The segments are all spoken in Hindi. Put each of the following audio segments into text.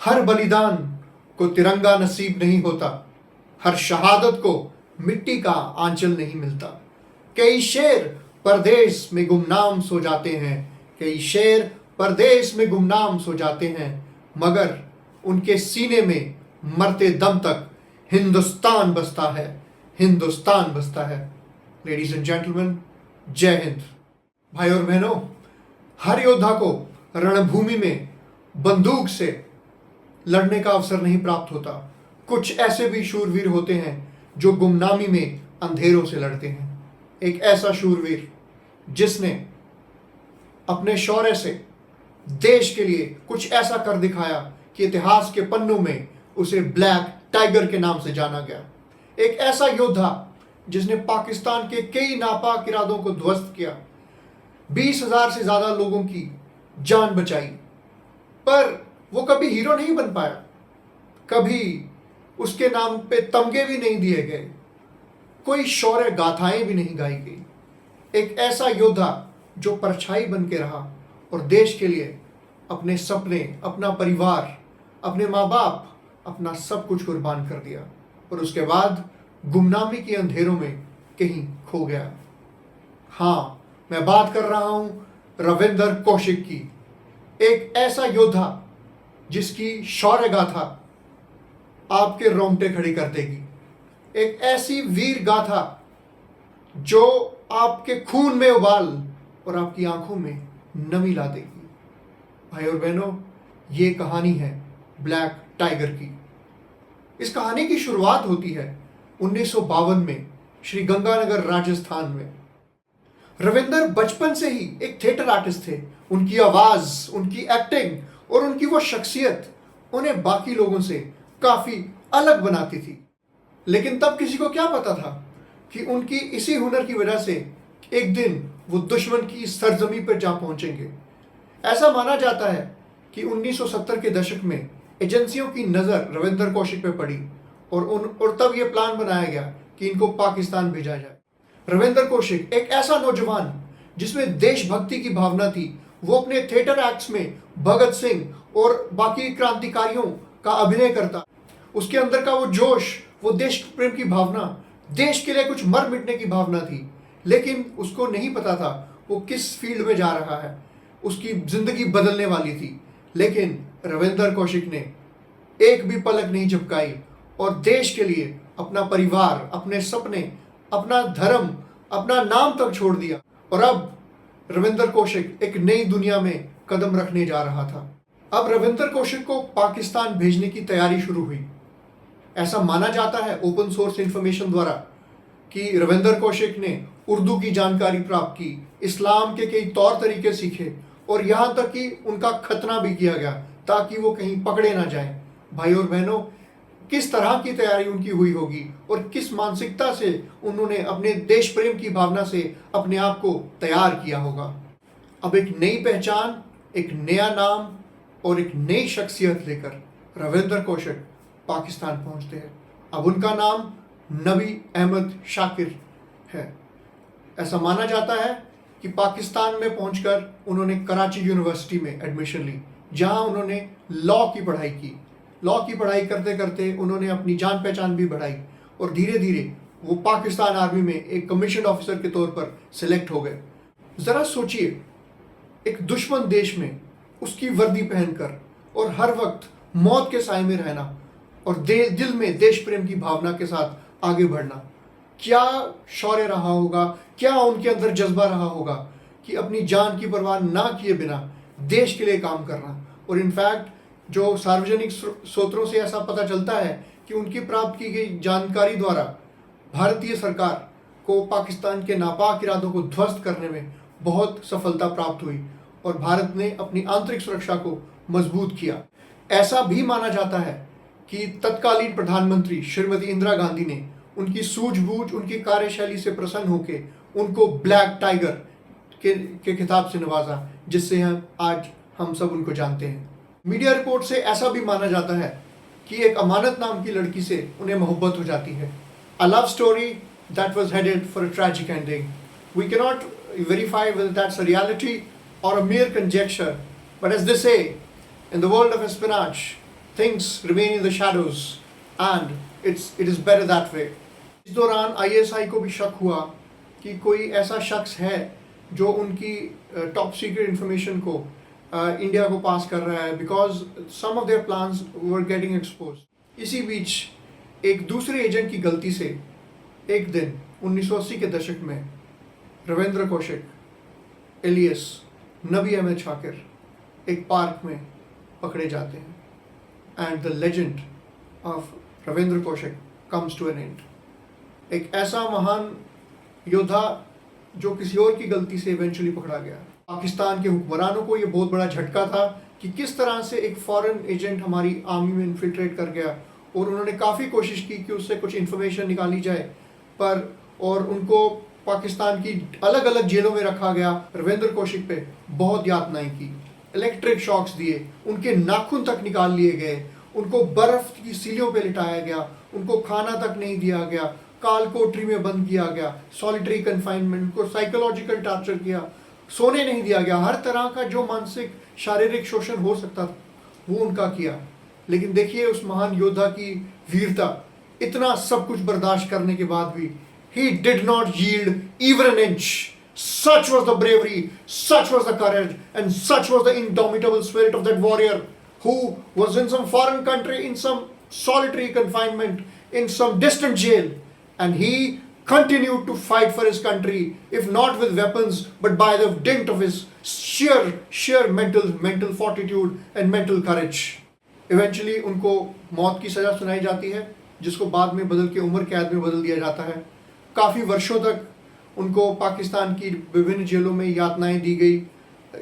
हर बलिदान को तिरंगा नसीब नहीं होता, हर शहादत को मिट्टी का आंचल नहीं मिलता। कई शेर परदेश में गुमनाम सो जाते हैं, कई शेर परदेश में गुमनाम सो जाते हैं, मगर उनके सीने में मरते दम तक हिंदुस्तान बसता है, हिंदुस्तान बसता है। लेडीज एंड जेंटलमैन, जय हिंद। भाई और बहनों, हर योद्धा को रणभूमि में बंदूक से लड़ने का अवसर नहीं प्राप्त होता। कुछ ऐसे भी शूरवीर होते हैं जो गुमनामी में अंधेरों से लड़ते हैं। एक ऐसा शूरवीर जिसने अपने शौर्य से देश के लिए कुछ ऐसा कर दिखाया कि इतिहास के पन्नों में उसे ब्लैक टाइगर के नाम से जाना गया। एक ऐसा योद्धा जिसने पाकिस्तान के कई नापाक इरादों को ध्वस्त किया, 20,000 से ज्यादा लोगों की जान बचाई, पर वो कभी हीरो नहीं बन पाया, कभी उसके नाम पे तमगे भी नहीं दिए गए, कोई शौर्य गाथाएं भी नहीं गाई गई। एक ऐसा योद्धा जो परछाई बन के रहा और देश के लिए अपने सपने, अपना परिवार, अपने माँ बाप, अपना सब कुछ कुर्बान कर दिया और उसके बाद गुमनामी के अंधेरों में कहीं खो गया। हाँ, मैं बात कर रहा हूं रविंदर कौशिक की। एक ऐसा योद्धा जिसकी शौर्य गाथा आपके रोंगटे खड़ी कर देगी, एक ऐसी वीर गाथा जो आपके खून में उबाल और आपकी आंखों में नमी ला देगी। भाई और बहनों, ये कहानी है ब्लैक टाइगर की। इस कहानी की शुरुआत होती है 1952 में श्री गंगानगर, राजस्थान में। रविंदर बचपन से ही एक थिएटर आर्टिस्ट थे। उनकी आवाज, उनकी एक्टिंग और उनकी वो शख्सियत उन्हें बाकी लोगों से काफी अलग बनाती थी। लेकिन तब किसी को क्या पता था कि उनकी इसी हुनर की वजह से एक दिन वो दुश्मन की सरजमी पर जा पहुंचेंगे। ऐसा माना जाता है कि 1970 के दशक में एजेंसियों की नज़र रविंदर कौशिक पे पड़ी और तब ये प्लान बनाया गया कि इनको पाकिस्तान भेजा जाए। रविंदर कौशिक एक ऐसा नौजवान जिसमें देशभक्ति की भावना थी। वो अपने थिएटर एक्ट्स में भगत सिंह और बाकी क्रांतिकारियों का अभिनय करता। उसके अंदर का वो जोश, वो देश प्रेम की भावना, देश के लिए कुछ मर मिटने की भावना थी। लेकिन उसको नहीं पता था वो किस फील्ड में जा रहा है। उसकी जिंदगी बदलने वाली थी। लेकिन रविंदर कौशिक ने एक भी पलक नहीं झपकाई और देश के लिए अपना परिवार, अपने सपने, अपना धर्म, अपना नाम तक छोड़ दिया। और अब रविंदर कौशिक एक नई दुनिया में कदम रखने जा रहा था। अब रविंदर कौशिक को पाकिस्तान भेजने की तैयारी शुरू हुई। ऐसा माना जाता है ओपन सोर्स इंफॉर्मेशन द्वारा कि रविंदर कौशिक ने उर्दू की जानकारी प्राप्त की, इस्लाम के कई तौर तरीके सीखे और यहाँ तक कि उनका खतना भी किया गया ताकि वो कहीं पकड़े ना जाएं। भाई और बहनों, किस तरह की तैयारी उनकी हुई होगी और किस मानसिकता से उन्होंने अपने देश प्रेम की भावना से अपने आप को तैयार किया होगा। अब एक नई पहचान, एक नया नाम और एक नई शख्सियत लेकर रविंदर कौशिक पाकिस्तान पहुंचते हैं। अब उनका नाम नबी अहमद शाकिर है। ऐसा माना जाता है कि पाकिस्तान में पहुंचकर उन्होंने कराची यूनिवर्सिटी में एडमिशन ली, जहां उन्होंने लॉ की पढ़ाई की। लॉ की पढ़ाई करते करते उन्होंने अपनी जान पहचान भी बढ़ाई और धीरे धीरे वो पाकिस्तान आर्मी में एक कमीशन ऑफिसर के तौर पर सिलेक्ट हो गए। ज़रा सोचिए, एक दुश्मन देश में उसकी वर्दी पहनकर और हर वक्त मौत के साए में रहना और दिल में देश प्रेम की भावना के साथ आगे बढ़ना। क्या शौर्य रहा होगा, क्या उनके अंदर जज्बा रहा होगा कि अपनी जान की परवाह ना किए बिना देश के लिए काम करना। और इनफैक्ट जो सार्वजनिक स्रोतों से ऐसा पता चलता है कि उनकी प्राप्त की गई जानकारी द्वारा भारतीय सरकार को पाकिस्तान के नापाक इरादों को ध्वस्त करने में बहुत सफलता प्राप्त हुई और भारत ने अपनी आंतरिक सुरक्षा को मजबूत किया। ऐसा भी माना जाता है कि तत्कालीन प्रधानमंत्री श्रीमती इंदिरा गांधी ने उनकी सूझबूझ, उनकी कार्यशैली से प्रसन्न होकर उनको ब्लैक टाइगर के खिताब से नवाजा, जिससे आज हम सब उनको जानते हैं। मीडिया रिपोर्ट से ऐसा भी माना जाता है कि एक अमानत नाम की लड़की से उन्हें मोहब्बत हो जाती है। A love story that was headed for a tragic ending. We cannot verify whether that's a reality or a mere conjecture, but as they say, in the world of espionage, things remain in the shadows and it is better that way. इस दौरान ISI को भी शक हुआ कि कोई ऐसा शख्स है जो उनकी टॉप सीक्रेट इंफॉर्मेशन को इंडिया को पास कर रहा है, because some of their plans were getting expose. इसी बीच एक दूसरे एजेंट की गलती से एक दिन 1980 के दशक में रविंद्र कौशिक एलियस नबी अहमद शाकिर एक पार्क में पकड़े जाते हैं and the legend of Ravindra Kaushik comes to an end. एक ऐसा महान योद्धा जो किसी और की गलती से इवेंचुअली पकड़ा गया. पाकिस्तान के हुक्मरानों को ये बहुत बड़ा झटका था कि किस तरह से एक फॉरेन एजेंट हमारी आर्मी में इन्फिल्ट्रेट कर गया, और उन्होंने काफ़ी कोशिश की कि उससे कुछ इन्फॉर्मेशन निकाली जाए, पर और उनको पाकिस्तान की अलग अलग जेलों में रखा गया. रविंद्र कौशिक पे बहुत यातनाएं की, इलेक्ट्रिक शॉक्स दिए, उनके नाखून तक निकाल लिए गए, उनको बर्फ़ की सीलियों पे लिटाया गया, उनको खाना तक नहीं दिया गया, काल कोठरी में बंद किया गया, सॉलिटरी कन्फाइनमेंट, को साइकोलॉजिकल टॉर्चर किया, सोने नहीं दिया गया, हर तरह का जो मानसिक शारीरिक शोषण हो सकता था वो उनका किया. लेकिन देखिए उस महान योद्धा की वीरता, इतना सब कुछ बर्दाश्त करने के बाद भी he did not yield even an inch. Such was the bravery, such was the courage, and such was the indomitable spirit of that warrior who was in some foreign country, in some solitary confinement, in some distant jail, and he continued to fight for his country, if not with weapons, but by the dint of his sheer mental fortitude and mental courage. Eventually उनको मौत की सज़ा सुनाई जाती है, जिसको बाद में बदल के उम्र कैद में बदल दिया जाता है. काफ़ी वर्षों तक उनको पाकिस्तान की विभिन्न जेलों में यातनाएं दी गई,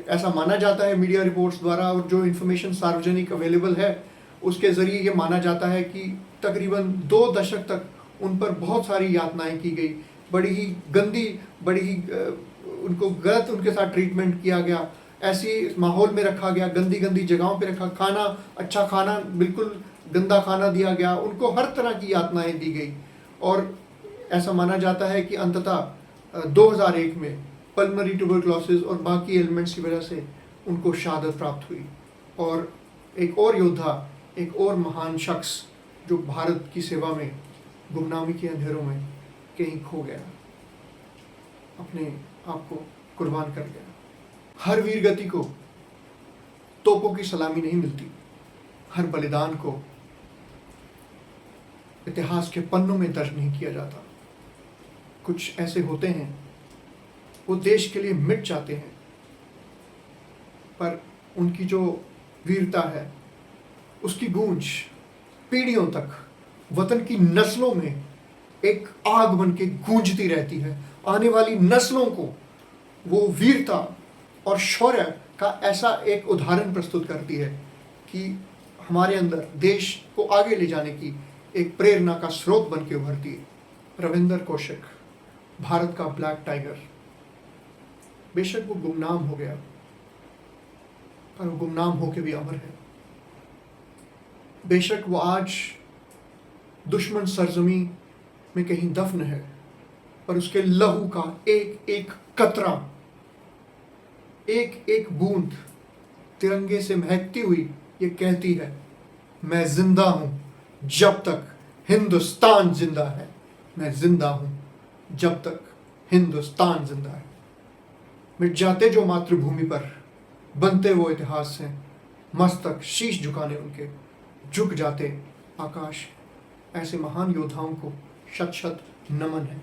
ऐसा माना जाता है मीडिया रिपोर्ट्स द्वारा, और जो इन्फॉर्मेशन सार्वजनिक अवेलेबल है उसके ज़रिए ये माना जाता है कि तकरीबन 2 दशक तक उन पर बहुत सारी यातनाएं की गई. बड़ी ही गंदी, बड़ी ही उनको गलत उनके साथ ट्रीटमेंट किया गया, ऐसी माहौल में रखा गया, गंदी गंदी जगहों पे रखा, खाना अच्छा खाना बिल्कुल गंदा खाना दिया गया, उनको हर तरह की यातनाएं दी गई. और ऐसा माना जाता है कि अंततः 2001 में पल्मोनरी ट्यूबरक्लोसिस और बाकी एलिमेंट्स की वजह से उनको शहादत प्राप्त हुई. और एक और योद्धा, एक और महान शख्स जो भारत की सेवा में गुमनामी के अंधेरों में कहीं खो गया, अपने आप को कुर्बान कर गया. हर वीर गति को तोपों की सलामी नहीं मिलती, हर बलिदान को इतिहास के पन्नों में दर्ज नहीं किया जाता. कुछ ऐसे होते हैं वो देश के लिए मिट जाते हैं, पर उनकी जो वीरता है उसकी गूंज पीढ़ियों तक वतन की नस्लों में एक आग बन के गूंजती रहती है. आने वाली नस्लों को वो वीरता और शौर्य का ऐसा एक उदाहरण प्रस्तुत करती है कि हमारे अंदर देश को आगे ले जाने की एक प्रेरणा का स्रोत बन के उभरती है. रविंद्र कौशिक, भारत का ब्लैक टाइगर, बेशक वो गुमनाम हो गया, पर वो गुमनाम होके भी अमर है. बेशक वो आज दुश्मन सरजमी में कहीं दफन है, पर उसके लहू का एक एक कतरा, एक एक बूंद तिरंगे से महकती हुई ये कहती है, मैं जिंदा हूं जब तक हिंदुस्तान जिंदा है. मैं जिंदा हूं जब तक हिंदुस्तान जिंदा है. मिट जाते जो मातृभूमि पर, बनते वो इतिहास हैं, मस्तक शीश झुकाने उनके झुक जाते आकाश. ऐसे महान योद्धाओं को शत शत नमन है.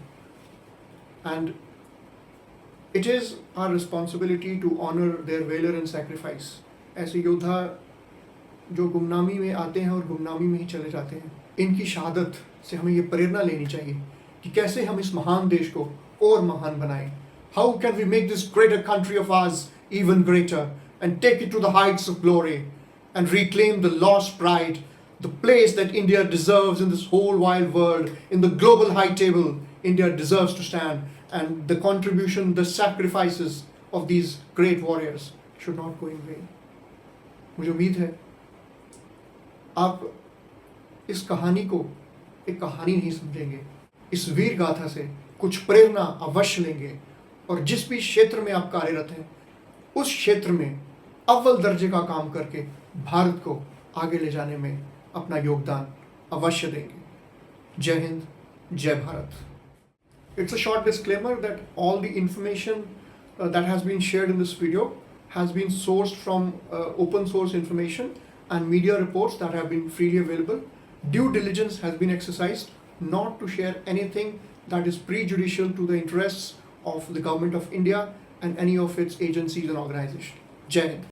And it is our responsibility to honour their valour and sacrifice. ऐसे योद्धा जो गुमनामी में आते हैं और गुमनामी में ही चले जाते हैं, इनकी शहादत से हमें ये प्रेरणा लेनी चाहिए कि कैसे हम इस महान देश को और महान बनाएं. How can we make this greater country of ours even greater and take it to the heights of glory and reclaim the lost pride, the place that India deserves in this whole wide world, in the global high table. India deserves to stand, and the contribution, the sacrifices of these great warriors should not go in vain. मुझे उम्मीद है आप इस कहानी को एक कहानी नहीं समझेंगे, इस वीर गाथा से कुछ प्रेरणा अवश्य लेंगे, और जिस भी क्षेत्र में आप कार्यरत हैं उस क्षेत्र में अव्वल दर्जे का काम करके भारत को आगे ले जाने में अपना योगदान अवश्य देंगे। जय हिंद, जय Bharat. It's a short disclaimer that all the information that has been shared in this video has been sourced from open source information and media reports that have been freely available. Due diligence has been exercised not to share anything that is prejudicial to the interests of the Government of India and any of its agencies and organizations. Jai Hind.